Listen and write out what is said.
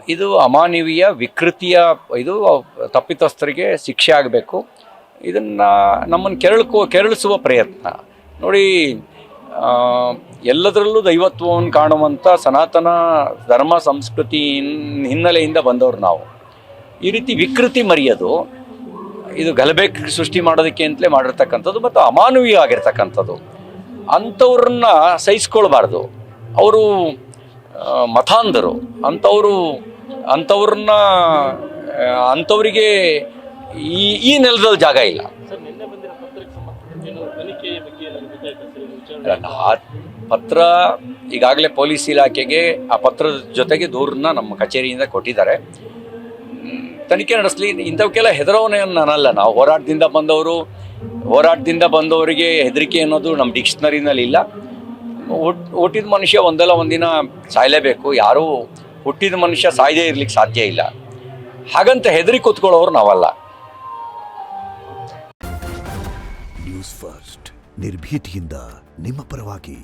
ಇದು ಅಮಾನವೀಯ ವಿಕೃತಿಯ ಇದು ತಪ್ಪಿತಸ್ಥರಿಗೆ ಶಿಕ್ಷೆ ಆಗಬೇಕು. ಇದನ್ನು ನಮ್ಮನ್ನು ಕೆರಳಿಸುವ ಪ್ರಯತ್ನ ನೋಡಿ. ಎಲ್ಲದರಲ್ಲೂ ದೈವತ್ವವನ್ನು ಕಾಣುವಂಥ ಸನಾತನ ಧರ್ಮ ಸಂಸ್ಕೃತಿ ಹಿನ್ನೆಲೆಯಿಂದ ಬಂದವರು ನಾವು. ಈ ರೀತಿ ವಿಕೃತಿ ಮರೆಯೋದು ಇದು ಗಲಭೆ ಸೃಷ್ಟಿ ಮಾಡೋದಕ್ಕೆ ಅಂತಲೇ ಮಾಡಿರ್ತಕ್ಕಂಥದ್ದು ಮತ್ತು ಅಮಾನವೀಯ ಆಗಿರ್ತಕ್ಕಂಥದ್ದು. ಅಂಥವ್ರನ್ನ ಸಹಿಸ್ಕೊಳ್ಬಾರ್ದು. ಅವರು ಮತಾಂಧರು. ಅಂಥವ್ರಿಗೆ ಈ ನೆಲದಲ್ಲಿ ಜಾಗ ಇಲ್ಲ. ಆ ಪತ್ರ ಈಗಾಗಲೇ ಪೊಲೀಸ್ ಇಲಾಖೆಗೆ ಆ ಪತ್ರದ ಜೊತೆಗೆ ದೂರನ್ನ ನಮ್ಮ ಕಚೇರಿಯಿಂದ ಕೊಟ್ಟಿದ್ದಾರೆ. ತನಿಖೆ ನಡೆಸಲಿ. ಇಂಥವಕ್ಕೆಲ್ಲ ಹೆದರೋನೇನು ನಾನಲ್ಲ. ನಾವು ಹೋರಾಟದಿಂದ ಬಂದವರಿಗೆ ಹೆದರಿಕೆ ಅನ್ನೋದು ನಮ್ಮ ಡಿಕ್ಷನರಿನಲ್ಲಿ ಇಲ್ಲ. ಹುಟ್ಟಿದ ಮನುಷ್ಯ ಒಂದಲ್ಲ ಒಂದಿನ ಸಾಯಲೇಬೇಕು. ಯಾರೂ ಹುಟ್ಟಿದ ಮನುಷ್ಯ ಸಾಯದೇ ಇರ್ಲಿಕ್ಕೆ ಸಾಧ್ಯ ಇಲ್ಲ. ಹಾಗಂತ ಹೆದರಿ ಕೂತ್ಕೊಳ್ಳೋರು ನಾವಲ್ಲ. ನ್ಯೂಸ್ ಫಸ್ಟ್ ನಿರ್ಭೀತಿಯಿಂದ ನಿಮ್ಮ ಪರವಾಗಿ.